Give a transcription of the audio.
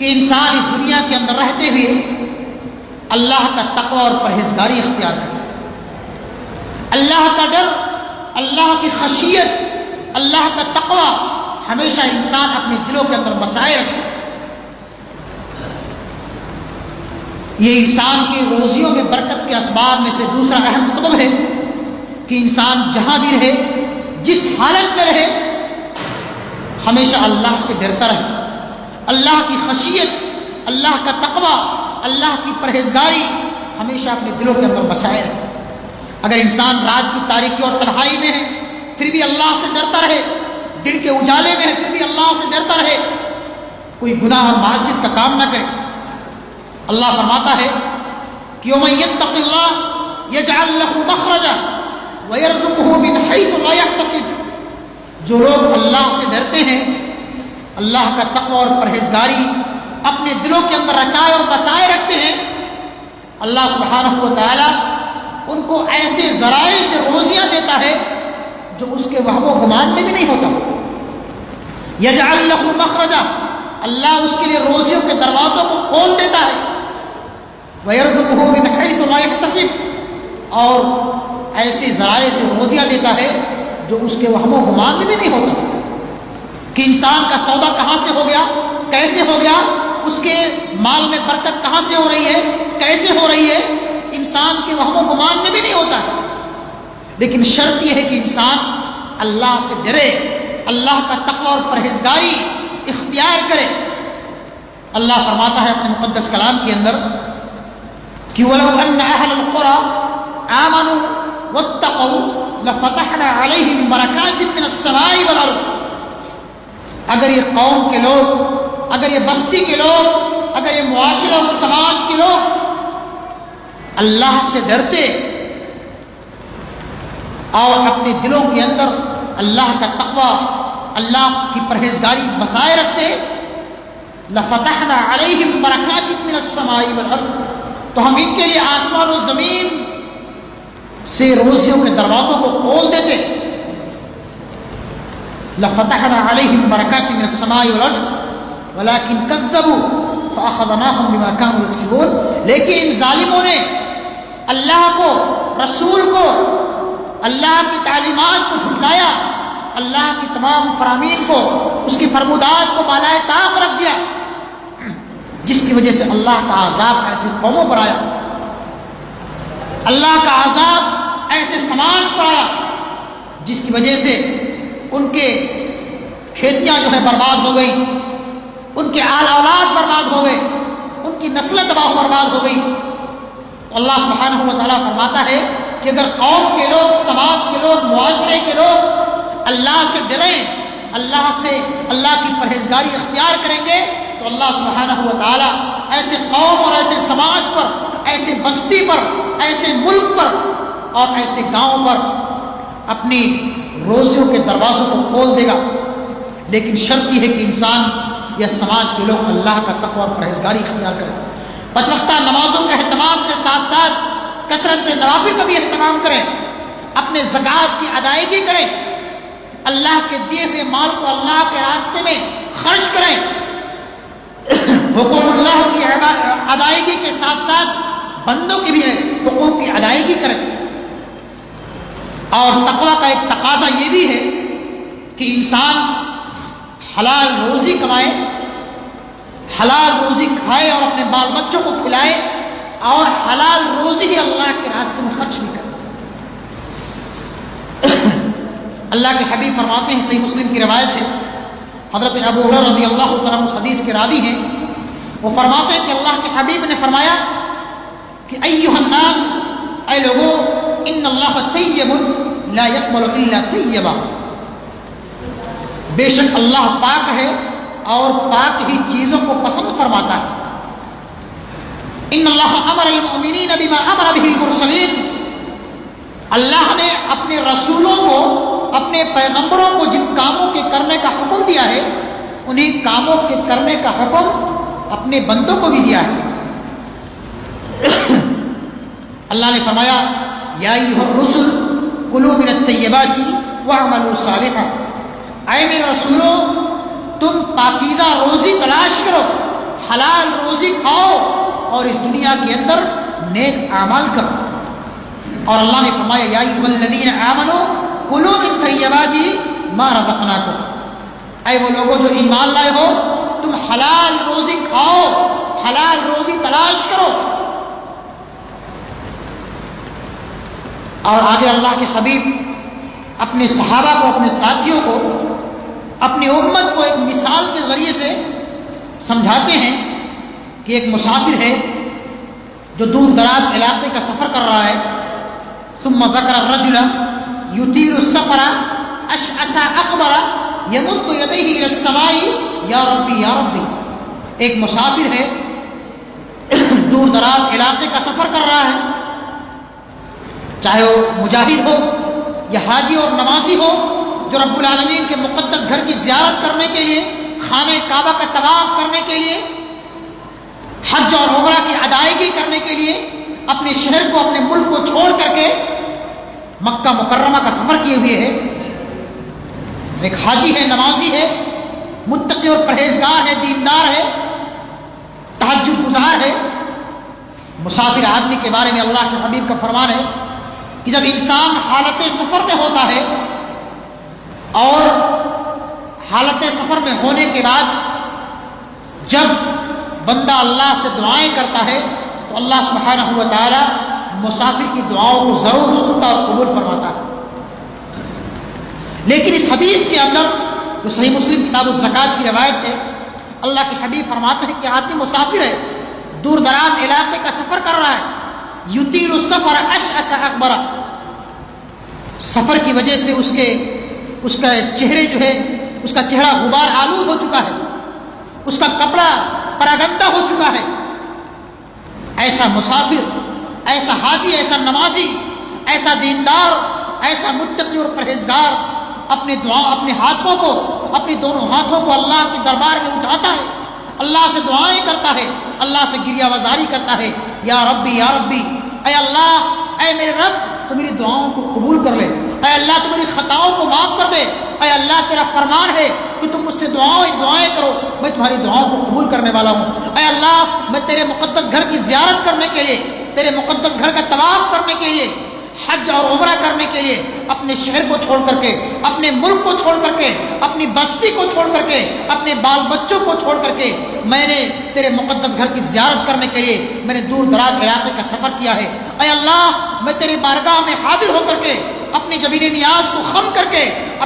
کہ انسان اس دنیا کے اندر رہتے ہوئے اللہ کا تقوی اور پرہیزگاری اختیار کرے، اللہ کا ڈر، اللہ کی خشیت، اللہ کا تقوی ہمیشہ انسان اپنے دلوں کے اندر بسائے رکھے۔ یہ انسان کی روزیوں میں برکت کے اسباب میں سے دوسرا اہم سبب ہے کہ انسان جہاں بھی رہے، جس حالت میں رہے، ہمیشہ اللہ سے ڈرتا رہے، اللہ کی خشیت، اللہ کا تقوی، اللہ کی پرہیزگاری ہمیشہ اپنے دلوں کے اندر بسائے رہے۔ اگر انسان رات کی تاریکی اور تنہائی میں ہے پھر بھی اللہ سے ڈرتا رہے، دن کے اجالے میں ہے پھر بھی اللہ سے ڈرتا رہے، کوئی گناہ اور معصیت کا کام نہ کرے۔ اللہ فرماتا ہے کہ وَمَن يَتَّقِ اللَّهَ يَجْعَل لَّهُ مَخْرَجًا وَيَرْزُقْهُ مِنْ حَيْثُ لَا يَحْتَسِبُ۔ جو لوگ اللہ سے ڈرتے ہیں، اللہ کا تقوی اور پرہیزگاری اپنے دلوں کے اندر رچائے اور بسائے رکھتے ہیں، اللہ سبحانہ و تعالی ان کو ایسے ذرائع سے روزیاں دیتا ہے جو اس کے وہم و گمان میں بھی نہیں ہوتا۔ یجعل لہ مخرجا، اللہ اس کے لیے روزیوں کے دروازوں کو کھول دیتا ہے، ویرزقہ من حیث لا یحتسب، اور ایسے ذرائع سے روزیاں دیتا ہے جو اس کے وہم و گمان میں بھی نہیں ہوتا کہ انسان کا سودا کہاں سے ہو گیا، کیسے ہو گیا، اس کے مال میں برکت کہاں سے ہو رہی ہے، کیسے ہو رہی ہے، انسان کے وہم و گمان میں بھی نہیں ہوتا ہے۔ لیکن شرط یہ ہے کہ انسان اللہ سے ڈرے، اللہ کا تقوی اور پرہیزگاری اختیار کرے۔ اللہ فرماتا ہے اپنے مقدس کلام کے اندر کہ وَلَوْ أَنَّ أَهْلَ الْقُرَىٰ آمَنُوا وَاتَّقَوْا لَفَتَحْنَا عَلَيْهِمْ بَرَكَاتٍ مِّنَ السَّمَاءِ وَالْأَرْضِ۔ اگر یہ قوم کے لوگ، اگر یہ بستی کے لوگ، اگر یہ معاشرہ اور سماج کے لوگ اللہ سے ڈرتے اور اپنے دلوں کے اندر اللہ کا تقوی، اللہ کی پرہیزگاری بسائے رکھتے، لفتحنا علیہم برکات من السماء والارض، تو ہم ان کے لیے آسمان و زمین سے روزیوں کے دروازوں کو کھول دیتے۔ لفتحنا علیہم برکات من السماء والارض ولکن کذبوا فاخذناہم بما كانوا یکسبون۔ لیکن ان ظالموں نے اللہ کو، رسول کو، اللہ کی تعلیمات کو جھٹلایا، اللہ کی تمام فرامین کو، اس کی فرمودات کو بالائے طاق رکھ دیا، جس کی وجہ سے اللہ کا عذاب ایسے قوموں پر آیا، اللہ کا عذاب ایسے سماج پر آیا جس کی وجہ سے ان کے کھیتیاں جو ہے برباد ہو گئی، ان کے آل اولاد برباد ہو گئے، ان کی نسلیں تباہ و برباد ہو گئی۔ تو اللہ سبحانہ و تعالیٰ فرماتا ہے کہ اگر قوم کے لوگ، سماج کے لوگ، معاشرے کے لوگ اللہ سے ڈریں، اللہ کی پرہیزگاری اختیار کریں گے، تو اللہ سبحانہ و تعالیٰ ایسے قوم اور ایسے سماج پر، ایسے بستی پر، ایسے ملک پر اور ایسے گاؤں پر اپنی روزیوں کے دروازوں کو کھول دے گا۔ لیکن شرط یہ ہے کہ انسان یا سماج کے لوگ اللہ کا تقوی اور پرہیزگاری اختیار کریں، پانچ وقتہ نمازوں کا اہتمام کے ساتھ ساتھ کثرت سے نوافل کا بھی اہتمام کریں، اپنے زکوٰۃ کی ادائیگی کریں، اللہ کے دیے ہوئے مال کو اللہ کے راستے میں خرچ کریں، حقوق اللہ کی ادائیگی کے ساتھ ساتھ بندوں کے بھی حقوق کی ادائیگی کریں۔ اور تقوی کا ایک تقاضا یہ بھی ہے کہ انسان حلال روزی کمائے، حلال روزی کھائے اور اپنے بال بچوں کو کھلائے، اور حلال روزی بھی اللہ کے راستے میں خرچ بھی کرے۔ اللہ کے حبیب فرماتے ہیں، صحیح مسلم کی روایت ہے، حضرت ابو ہریرہ رضی اللہ تعالیٰ اس حدیث کے راوی ہیں، وہ فرماتے ہیں کہ اللہ کے حبیب نے فرمایا کہ ایھا الناس، اے لوگوں، ان اللہ طیب لا یقبل الا طیبا، بے شک اللہ پاک ہے اور پاک ہی چیزوں کو پسند فرماتا ہے۔ ان اللہ امر المؤمنین بما امر به المرسلین، اللہ نے اپنے رسولوں کو، اپنے پیغمبروں کو جن کاموں کے کرنے کا حکم دیا ہے، انہیں کاموں کے کرنے کا حکم اپنے بندوں کو بھی دیا ہے۔ اللہ نے فرمایا یا ایھا الرسل کلوا من الطیبات واعملوا صالحا، اے میرے رسولوں، تم پاکیزہ روزی تلاش کرو، حلال روزی کھاؤ اور اس دنیا کے اندر نیک اعمال کرو. اور اللہ نے فرمایا یا ایھا الذین آمنوا کلوا من طیبات ما رزقناکم، اے وہ لوگوں جو ایمان لائے ہو تم حلال روزی کھاؤ، حلال روزی تلاش کرو. اور آگے اللہ کے حبیب اپنے صحابہ کو، اپنے ساتھیوں کو، اپنی امت کو ایک مثال کے ذریعے سے سمجھاتے ہیں کہ ایک مسافر ہے جو دور دراز علاقے کا سفر کر رہا ہے. ثم ذکر الرجل یطیل السفر اشعث اغبر یمد یدیہ الی السماء یا ربی یا ربی. ایک مسافر ہے دور دراز علاقے کا سفر کر رہا ہے، چاہے وہ مجاہد ہو یا حاجی اور نمازی ہو جو رب العالمین کے مقدس گھر کی زیارت کرنے کے لیے، خانہ کعبہ کا طواف کرنے کے لیے، حج اور عمرہ کی ادائیگی کرنے کے لیے اپنے شہر کو، اپنے ملک کو چھوڑ کر کے مکہ مکرمہ کا سفر کیے ہوئے ہے. ایک حاجی ہے، نمازی ہے، متقی اور پرہیزگار ہے، دیندار ہے، تہجد گزار ہے. مسافر آدمی کے بارے میں اللہ کے حبیب کا فرمان ہے کہ جب انسان حالت سفر میں ہوتا ہے اور حالت سفر میں ہونے کے بعد جب بندہ اللہ سے دعائیں کرتا ہے تو اللہ سبحانہ و تعالی مسافر کی دعاؤں کو ضرور سنتا اور قبول فرماتا ہے. لیکن اس حدیث کے اندر جو صحیح مسلم کتاب الزکات کی روایت ہے، اللہ کے حبیب فرماتے ہیں کہ آدمی مسافر ہے، دور دراز علاقے کا سفر کر رہا ہے، یطیل السفر اشعث اغبر، سفر کی وجہ سے اس کا چہرے جو ہے، اس کا چہرہ غبار آلود ہو چکا ہے، اس کا کپڑا پراگندہ ہو چکا ہے. ایسا مسافر، ایسا حاجی، ایسا نمازی، ایسا دیندار، ایسا متقی اور پرہیزگار اپنے ہاتھوں کو، اپنے دونوں ہاتھوں کو اللہ کے دربار میں اٹھاتا ہے، اللہ سے دعائیں کرتا ہے، اللہ سے گریہ وزاری کرتا ہے، یا ربی یا ربی، اے اللہ، اے میرے رب تو میری دعاؤں کو قبول کر لے، اے اللہ تو میری خطاؤں کو معاف کر دے، اے اللہ تیرا فرمان ہے کہ تم مجھ سے دعائیں کرو، میں تمہاری دعاؤں کو قبول کرنے والا ہوں. اے اللہ میں تیرے مقدس گھر کی زیارت کرنے کے لیے، تیرے مقدس گھر کا طواف کرنے کے لیے، حج اور عمرہ کرنے کے لیے اپنے شہر کو چھوڑ کر کے، اپنے ملک کو چھوڑ کر کے، اپنی بستی کو چھوڑ کر کے، اپنے بال بچوں کو چھوڑ کر کے میں نے تیرے مقدس گھر کی زیارت کرنے کے لیے میں نے دور دراز علاقے کا سفر کیا ہے. اے اللہ میں تیری بارگاہ میں حاضر ہو کر کے اپنی جبین نیاز کو خم کر کے